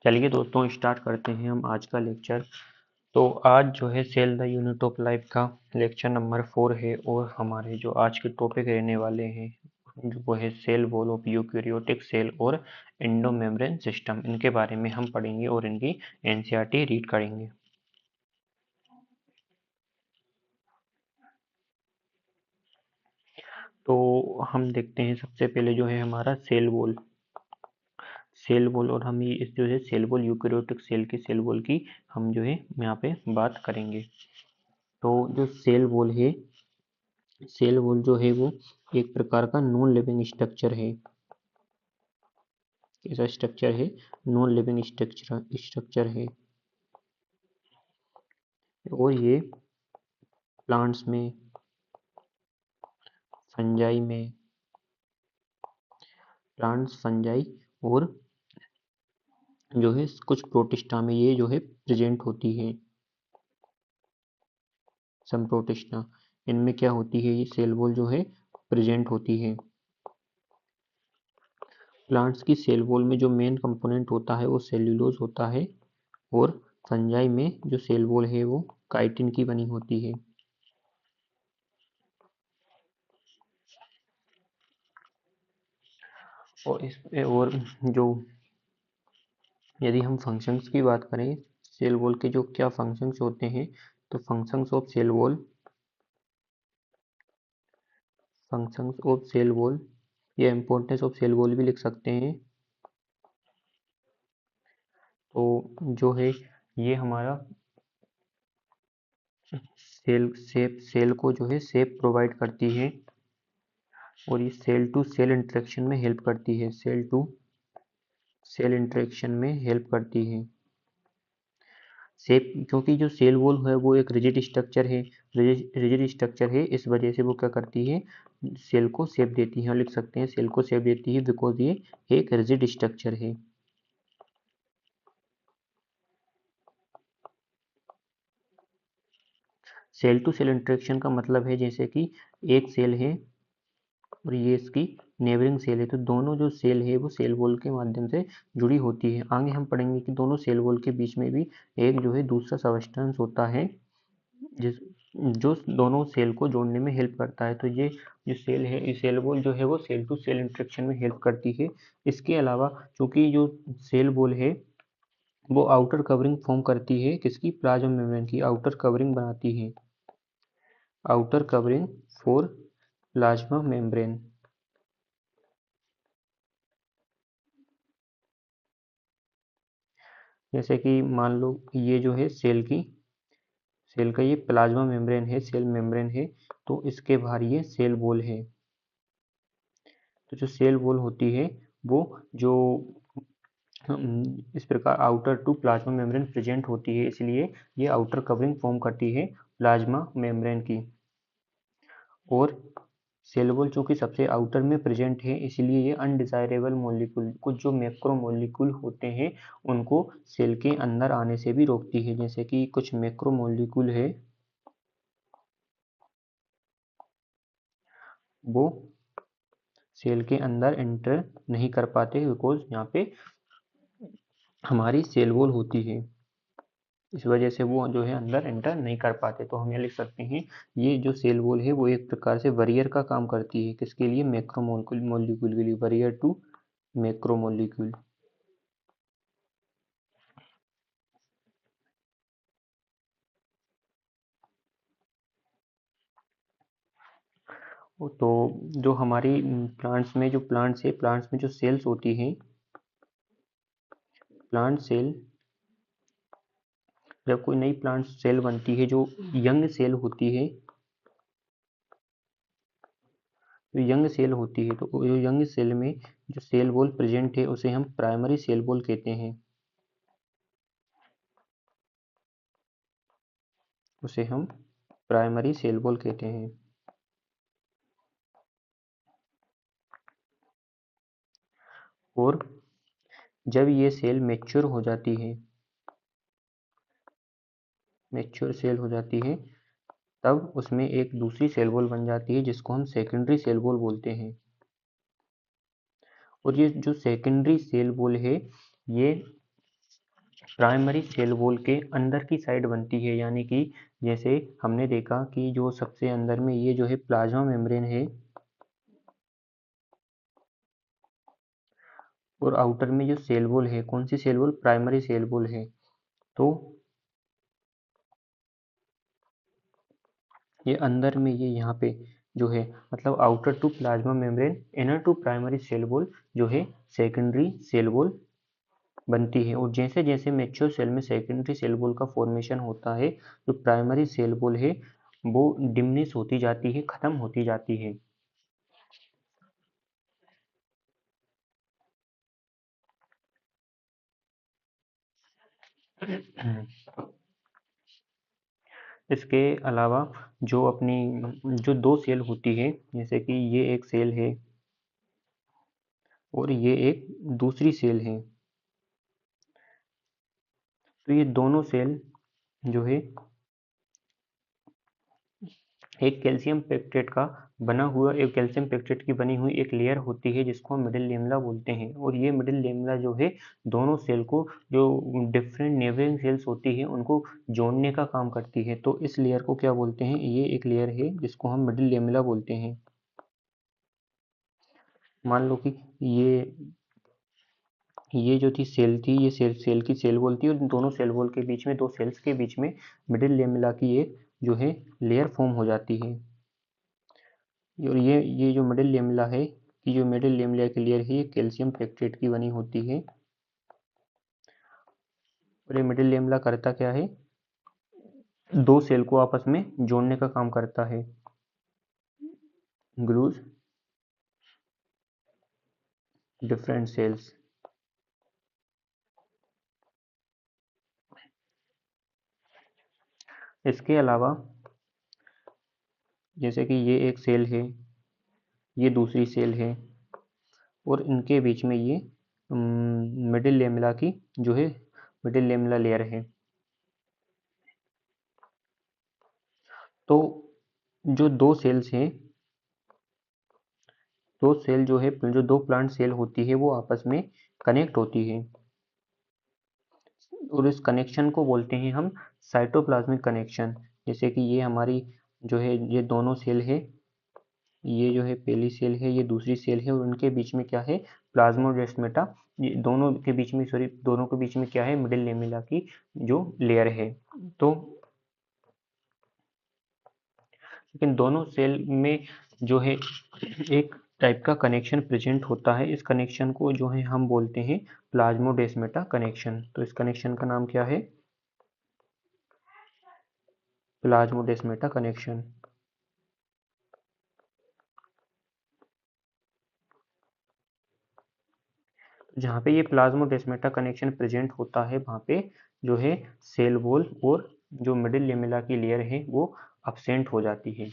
चलिए दोस्तों, स्टार्ट करते हैं हम आज का लेक्चर। तो आज जो है cell the unit of life का लेक्चर नंबर 4 है और हमारे जो आज के टॉपिक रहने वाले हैं वो है cell wall of eukaryotic cell और एंडो मेम्ब्रेन सिस्टम। इनके बारे में हम पढ़ेंगे और इनकी एनसीईआरटी रीड करेंगे। तो हम देखते हैं सबसे पहले जो है हमारा सेल वॉल और हम ये इस जो है सेल वॉल यूकैरियोटिक सेल की सेल वॉल की हम जो है यहाँ पे बात करेंगे। तो जो सेल वॉल जो है वो एक प्रकार का नॉन लिविंग स्ट्रक्चर है। ऐसा स्ट्रक्चर है, नॉन लिविंग स्ट्रक्चर है और ये प्लांट्स में, फंजाई में, प्लांट्स, फंजाई और जो है कुछ प्रोटिस्टा में ये जो है प्रेजेंट होती है। सम प्रोटिस्टा इनमें क्या होती है, ये सेल वॉल जो है प्रेजेंट होती है। प्लांट्स की सेल वॉल में जो मेन कंपोनेंट होता है वो सेल्यूलोज होता है और फंजाई में जो सेल वॉल है वो काइटिन की बनी होती है। और इस और जो यदि हम फंक्शंस की बात करें, सेल वॉल के जो क्या फंक्शंस होते हैं, तो फंक्शंस ऑफ सेल वॉल या इम्पोर्टेंस ऑफ सेल वॉल भी लिख सकते हैं। तो जो है ये हमारा सेल को जो है शेप प्रोवाइड करती है और ये सेल टू सेल इंटरेक्शन में हेल्प करती है, सेल टू सेल इंटरेक्शन में हेल्प करती है। शेप, क्योंकि जो सेल वॉल है वो एक रिजिड स्ट्रक्चर है, रिजिड स्ट्रक्चर है, इस वजह से वो क्या करती है, सेल को शेप देती है। और लिख सकते हैं सेल को शेप देती है बिकॉज ये एक रिजिड स्ट्रक्चर है। सेल टू सेल इंटरेक्शन का मतलब है जैसे कि एक सेल है और ये इसकी नेबरिंग सेल है, तो दोनों जो सेल है वो सेल वॉल के माध्यम से जुड़ी होती है। आगे हम पढ़ेंगे कि दोनों सेल वॉल के बीच में भी एक जो है दूसरा सबस्टेंस होता है जिस जो दोनों सेल को जोड़ने में हेल्प करता है। तो ये जो सेल है, ये सेल वॉल जो है वो सेल टू सेल इंटरेक्शन में हेल्प करती है। इसके अलावा चूंकि जो सेल वॉल है वो आउटर कवरिंग फॉर्म करती है, किसकी, प्लाज्मा मेम्ब्रेन की आउटर कवरिंग बनाती है, outer covering for plasma membrane. जैसे कि मान लो ये जो है सेल का ये प्लाज्मा मेम्ब्रेन है, सेल मेम्ब्रेन है, तो इसके बाहर ये सेल वॉल है। तो जो सेल वॉल होती है वो जो इस प्रकार outer to plasma membrane present होती है, इसलिए ये आउटर कवरिंग फॉर्म करती है प्लाज्मा मेम्ब्रेन की। और सेल वॉल चूंकि सबसे आउटर में प्रेजेंट है, इसलिए ये अनडिजायरेबल मॉलिक्यूल, कुछ जो मैक्रो मॉलिक्यूल होते हैं उनको सेल के अंदर आने से भी रोकती है। जैसे कि कुछ मैक्रो मॉलिक्यूल है वो सेल के अंदर एंटर नहीं कर पाते बिकॉज यहाँ पे हमारी सेल वॉल होती है, इस वजह से वो जो है अंदर एंटर नहीं कर पाते। तो हम ये लिख सकते हैं ये जो सेल वॉल है वो एक प्रकार से वरियर का काम करती है, किसके लिए, मैक्रो मॉलिक्यूल के लिए, वरियर टू मैक्रो मॉलिक्यूल। तो जो हमारी प्लांट्स में जो सेल्स होती हैं, प्लांट सेल, जब कोई नई प्लांट सेल बनती है जो यंग सेल होती है, जो यंग सेल होती है, तो जो यंग सेल में जो सेल वॉल प्रेजेंट है उसे हम प्राइमरी सेल वॉल कहते हैं, उसे हम प्राइमरी सेल वॉल कहते हैं। और जब ये सेल मैच्योर हो जाती है, मैच्योर सेल हो जाती है, तब उसमें एक दूसरी सेल वॉल बन जाती है जिसको हम सेकेंडरी सेल वॉल बोलते हैं। और ये जो सेकेंडरी सेल वॉल है ये प्राइमरी सेल वॉल के अंदर की साइड बनती है, यानी कि जैसे हमने देखा कि जो सबसे अंदर में ये जो है प्लाज्मा मेम्ब्रेन है और आउटर में जो सेल वॉल है, कौन सी cell wall, primary cell wall है। तो ये अंदर में ये यहाँ पे जो है मतलब outer to plasma membrane, inner to primary cell wall जो है सेकेंडरी सेल वॉल बनती है। और जैसे जैसे मैच्योर सेल में सेकेंडरी सेल वॉल का फॉर्मेशन होता है, जो प्राइमरी सेल वॉल है वो डिमिनिश होती जाती है, खत्म होती जाती है। इसके अलावा जो अपनी जो दो सेल होती है, जैसे कि ये एक सेल है और ये एक दूसरी सेल है, तो ये दोनों सेल जो है एक कैल्शियम पेक्टेट का बना हुआ, एक कैल्शियम पेक्टेट की बनी हुई एक लेयर होती है जिसको हम मिडिल लेमला बोलते हैं। और ये मिडिल लेमला जो है दोनों सेल को, जो डिफरेंट नेबरिंग सेल्स होती है उनको जोड़ने का काम करती है। तो इस लेयर को क्या बोलते हैं, ये एक लेयर है जिसको हम मिडिल लेमला बोलते हैं। मान लो कि ये जो थी सेल थी, ये सेल की सेल वॉल थी और दोनों सेल वॉल के बीच में, दो सेल्स के बीच में मिडिल लेमला की एक जो है लेयर फॉर्म हो जाती है। और ये जो मिडिल लेमला है, कि जो मिडिल लेमला की लेयर है ये कैल्शियम पेक्टेट की बनी होती है। और ये मिडिल लेमला करता क्या है, दो सेल को आपस में जोड़ने का काम करता है, ग्लूज डिफरेंट सेल्स। इसके अलावा जैसे कि ये एक सेल है, ये दूसरी सेल है और इनके बीच में ये मिडिल लेमला की जो है मिडिल लेमला लेयर है। तो जो दो सेल्स हैं, दो सेल जो है, जो दो प्लांट सेल होती है वो आपस में कनेक्ट होती है और इस कनेक्शन को बोलते हैं हम साइटोप्लाज्मिक कनेक्शन। जैसे कि ये हमारी जो है ये दोनों सेल है, ये जो है पहली सेल है, ये दूसरी सेल है और उनके बीच में क्या है, प्लाज्मोडेस्माटा। ये दोनों के बीच में, सॉरी, दोनों के बीच में क्या है, मिडिल लेमेला की जो लेयर है। तो लेकिन दोनों सेल में जो है एक टाइप का कनेक्शन प्रेजेंट होता है, इस कनेक्शन को जो है हम बोलते हैं प्लाज्मोडेस्माटा कनेक्शन। तो इस कनेक्शन का नाम क्या है, प्लाज्मोडेस्माटा कनेक्शन। जहाँ पे ये प्लाज्मोडेस्माटा कनेक्शन प्रेजेंट होता है वहाँ पे जो है सेल वॉल और जो मिडिल लेमेला की लेयर है वो absent हो जाती है।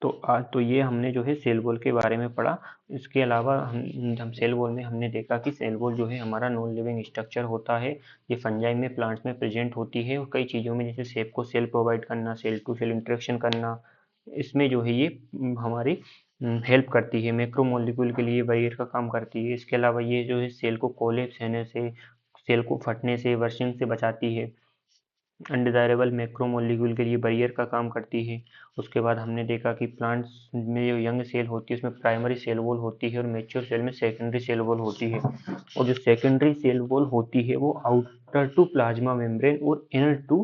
तो आज तो ये हमने जो है सेल वॉल के बारे में पढ़ा। इसके अलावा हम सेल वॉल में हमने देखा कि सेल वॉल जो है हमारा नॉन लिविंग स्ट्रक्चर होता है। ये फंजाई में, प्लांट्स में प्रेजेंट होती है और कई चीज़ों में, जैसे सेप को सेल प्रोवाइड करना, सेल टू सेल इंटरेक्शन करना, इसमें जो है ये हमारी हेल्प करती है। मैक्रोमोलिक्यूल के लिए बैरियर का काम करती है। इसके अलावा ये जो है सेल को कोलेप्स होने से, सेल को फटने से, वर्षिंग से बचाती है। अनडिजायरेबल मैक्रोमोलिक्यूल के लिए बैरियर का काम करती है। उसके बाद हमने देखा कि प्लांट्स में जो यंग सेल होती है उसमें प्राइमरी सेल वॉल होती है और मैच्योर सेल में सेकेंडरी सेल वॉल होती है। और जो सेकेंडरी सेल वॉल होती है वो आउटर टू प्लाज्मा मेम्ब्रेन और inner to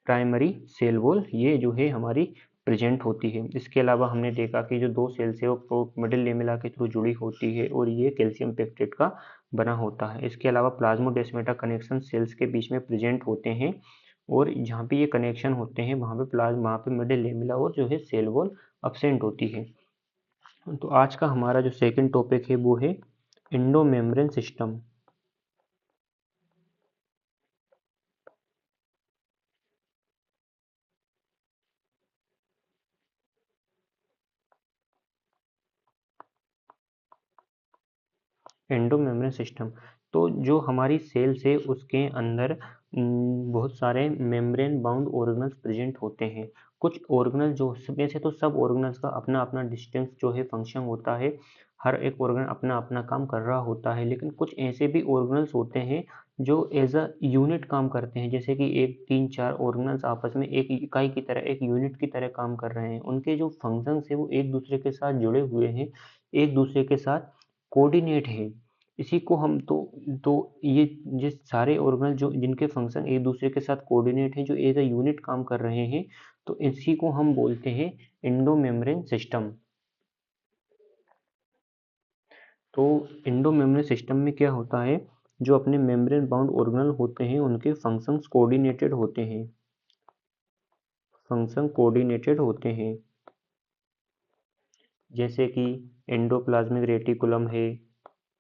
primary cell wall ये जो है हमारी प्रेजेंट होती है। इसके अलावा हमने देखा कि जो दो सेल्स है वो मिडिल लेमेला के थ्रू जुड़ी होती है और ये कैल्शियम पेक्टेट का बना होता है। इसके अलावा प्लाज्मोडेस्माटा कनेक्शन सेल्स के बीच में प्रेजेंट होते हैं और जहाँ पे ये कनेक्शन होते हैं वहाँ पे मिडिल लेमेला और जो है सेल वॉल absent होती है। तो आज का हमारा जो सेकंड टॉपिक है वो है Indo membrane system. Endo membrane system, तो जो हमारी सेल्स है उसके अंदर बहुत सारे मेम्ब्रेन बाउंड ऑर्गेनल्स प्रेजेंट होते हैं। कुछ ऑर्गेनल जो वैसे तो सब ऑर्गेनल्स का अपना अपना डिस्टिंक्ट जो है फंक्शन होता है, हर एक ऑर्गन अपना अपना काम कर रहा होता है, लेकिन कुछ ऐसे भी ऑर्गेनल्स होते हैं जो एज अ यूनिट काम करते हैं, जैसे कि एक 3-4 ऑर्गेनल्स आपस में एक इकाई की तरह, एक यूनिट की तरह काम कर रहे हैं। उनके जो फंक्शंस है वो एक दूसरे के साथ जुड़े हुए हैं, एक दूसरे के साथ कोऑर्डिनेट है। इसी को हम तो ये जिस सारे ऑर्गेनल जो जिनके फंक्शन एक दूसरे के साथ कोऑर्डिनेट है, जो एज अ यूनिट काम कर रहे हैं, तो इसी को हम बोलते हैं एंडो मेम्ब्रेन सिस्टम। तो एंडो मेम्ब्रेन सिस्टम में क्या होता है, जो अपने मेम्ब्रेन बाउंड ऑर्गेनल होते हैं उनके फंक्शंस कोऑर्डिनेटेड होते हैं, फंक्शन कोऑर्डिनेटेड होते हैं, जैसे कि एंडोप्लाज्मिक रेटिकुलम है,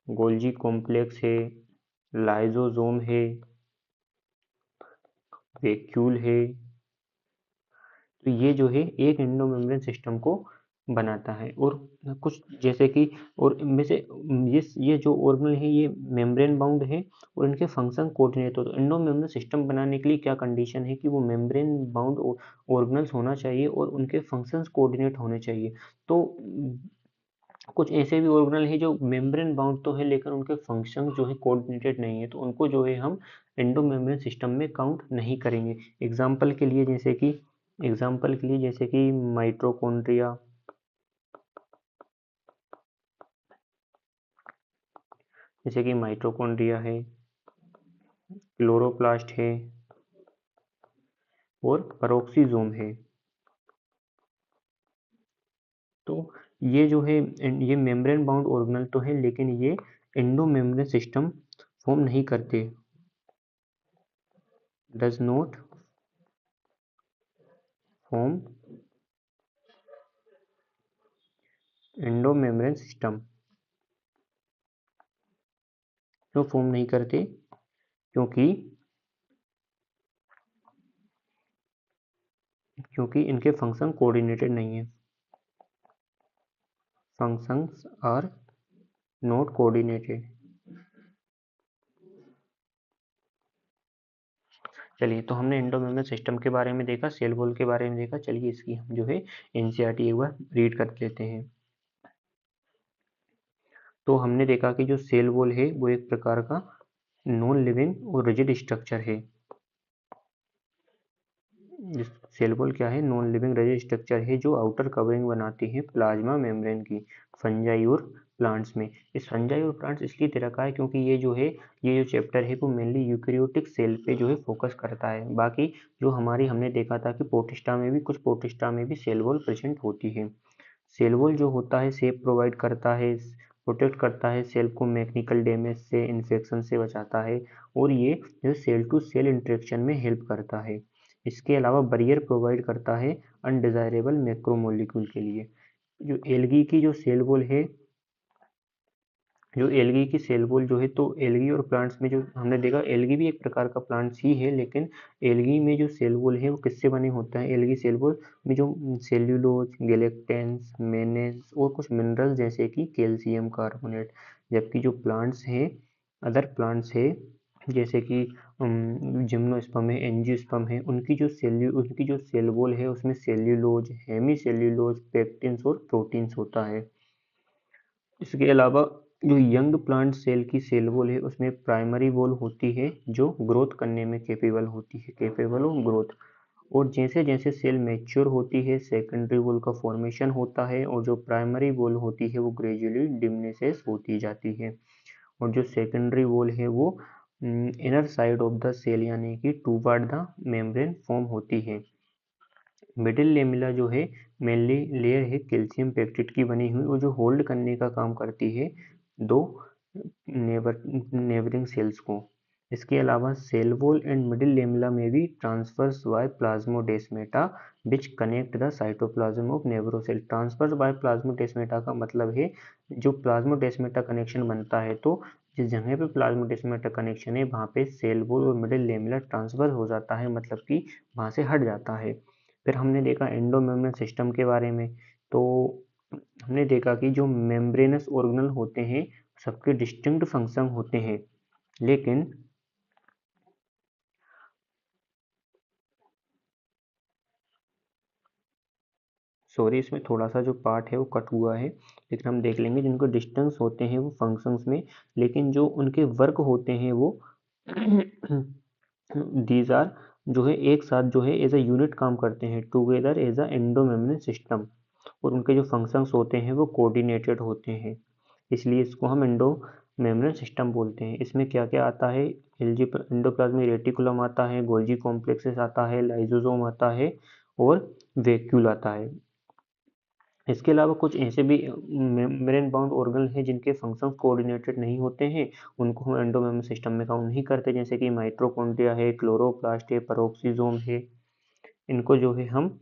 गोल्जी कॉम्प्लेक्स है, लाइसोसोम है, वैक्यूल है। तो ये जो है एक एंडो मेम्ब्रेन सिस्टम को बनाता है। और कुछ जैसे कि और में से ये जो ऑर्गेनल है ये मेम्ब्रेन बाउंड है और इनके फंक्शन कोऑर्डिनेट हो। तो एंडो मेम्ब्रेन सिस्टम बनाने के लिए क्या कंडीशन है कि वो मेम्ब्रेन बाउंड ऑर्गेनल्स होना चाहिए और उनके फंक्शंस कोऑर्डिनेट होने चाहिए। तो कुछ ऐसे भी ऑर्गेनल है जो मेम्ब्रेन बाउंड तो है लेकिन उनके फंक्शन जो है कोऑर्डिनेटेड नहीं है, तो उनको जो है हम एंडो मेम्ब्रेन सिस्टम में काउंट नहीं करेंगे। एग्जाम्पल के लिए जैसे कि माइटोकॉन्ड्रिया, है, क्लोरोप्लास्ट है और पेरोक्सीसोम है। तो ये जो है ये मेम्ब्रेन बाउंड ऑर्गेनल तो है लेकिन ये एंडो मेम्ब्रेन सिस्टम फॉर्म नहीं करते, does not form endo membrane system. क्यों फॉर्म नहीं करते? क्योंकि इनके फंक्शन कोऑर्डिनेटेड नहीं है, फंक्शंस आर नॉट कोऑर्डिनेटेड। चलिए, तो हमने एंडो मेम्ब्रेन सिस्टम के बारे में देखा, सेल वॉल के बारे में देखा। चलिए इसकी हम जो है एनसीईआरटी एक बार रीड कर लेते हैं। तो हमने देखा कि जो सेल वॉल है वो एक प्रकार का नॉन लिविंग और रिजिड स्ट्रक्चर है। सेल वॉल क्या है? नॉन लिविंग रिजिड स्ट्रक्चर है जो आउटर कवरिंग बनाती है प्लाज्मा मेम्ब्रेन की, फंजाई और प्लांट्स में। इस फंजाई और प्लांट्स इसलिए दे रखा है क्योंकि ये जो चैप्टर है वो मेनली यूकेरियोटिक सेल पे जो है फोकस करता है। बाकी जो हमने देखा था कि कुछ प्रोटिस्टा में भी सेल वॉल प्रेजेंट होती है। सेल वॉल जो होता है शेप प्रोवाइड करता है, प्रोटेक्ट करता है सेल को मैकेनिकल डैमेज से, इन्फेक्शन से बचाता है और ये जो सेल टू सेल इंटरेक्शन में हेल्प करता है। इसके अलावा बैरियर प्रोवाइड करता है अनडिजायरेबल मैक्रोमोलिक्यूल के लिए। जो एल्गी की जो सेल वॉल है, जो एल्गी की सेल वॉल जो है, तो एल्गी और प्लांट्स में जो हमने देखा, एल्गी भी एक प्रकार का प्लांट्स ही है, लेकिन एल्गी में जो सेल वॉल है वो किससे बने होता है? एल्गी सेल वॉल में जो सेल्यूलोज, गैलेक्टेंस, मैनेज और कुछ मिनरल जैसे कि कैल्शियम कार्बोनेट। जबकि जो प्लांट्स हैं, अदर प्लांट्स है जैसे कि जिम्नोस्पर्म है, एंजियोस्पर्म है, उनकी जो सेल वॉल है उसमें सेल्यूलोज, हेमी सेल्यूलोज, पेक्टिन्स और प्रोटीन्स होता है। इसके अलावा जो यंग प्लांट सेल की सेल वॉल है उसमें प्राइमरी वॉल होती है जो ग्रोथ करने में कैपेबल होती है, कैपेबल ऑफ ग्रोथ। और जैसे जैसे सेल मैच्योर होती है सेकेंडरी वॉल का फॉर्मेशन होता है और जो प्राइमरी वॉल होती है वो ग्रेजुअली डिमिनिशेस होती जाती है। और जो सेकेंडरी वॉल है वो inner side of the cell यानी कि टूवर्ड द मेम्ब्रेन फॉर्म होती है। मिडिल लेमिला जो है मेनली लेयर है कैल्शियम पेक्टिन की बनी हुई और जो होल्ड करने का काम करती है दो नेबरिंग सेल्स को। इसके अलावा cell wall and middle lamella में भी transfers by plasmodesmata which connect the cytoplasm of neighbour cell. Transfers by plasmodesmata का मतलब है जो प्लाज्मोडेस्माटा कनेक्शन बनता है, तो जिस जगह पे प्लाज्मोडेस्माटा कनेक्शन है वहाँ पे सेल वॉल और मिडिल लेमिला ट्रांसफर हो जाता है, मतलब कि वहाँ से हट जाता है। फिर हमने देखा एंडो मेम्ब्रेन सिस्टम के बारे में। तो हमने देखा कि जो मेम्ब्रेनस ऑर्गेनल होते हैं सबके डिस्टिंक्ट फंक्शन होते हैं, लेकिन सॉरी इसमें थोड़ा सा जो पार्ट है वो कट हुआ है, लेकिन हम देख लेंगे जिनको डिस्टेंस होते हैं वो फंक्शंस में, लेकिन जो उनके वर्क होते हैं वो दीज आर जो है एक साथ जो है एज अ यूनिट काम करते हैं together as a endomembrane system, और उनके जो फंक्शंस होते हैं वो कोऑर्डिनेटेड होते हैं, इसलिए इसको हम एंडो मेम्ब्रेन सिस्टम बोलते हैं। इसमें क्या क्या आता है, एल्जी एंडोप्लाज्मिक रेटिकुलम आता है, गोल्जी कॉम्प्लेक्सेस आता है, लाइसोसोम आता है और वैक्यूल आता है। इसके अलावा कुछ ऐसे भी मेम्ब्रेन बाउंड ऑर्गन हैं जिनके फंक्शन कोऑर्डिनेटेड नहीं होते हैं, उनको हम एंडोमेम्ब्रेन सिस्टम में काउंट नहीं करते, जैसे कि माइटोकॉन्ड्रिया है, क्लोरोप्लास्ट है, पेरोक्सिसोम है। इनको जो है हम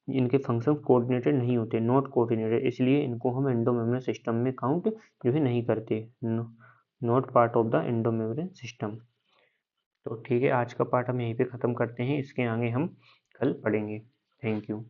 इनके फंक्शन कोऑर्डिनेटेड नहीं होते, नॉट कोऑर्डिनेटेड, इसलिए इनको हम एंडोमेम्ब्रेन सिस्टम में काउंट जो है नहीं करते, not part of the endomembrane system. तो ठीक है, आज का पार्ट हम यहीं पे ख़त्म करते हैं, इसके आगे हम कल पढ़ेंगे। Thank you.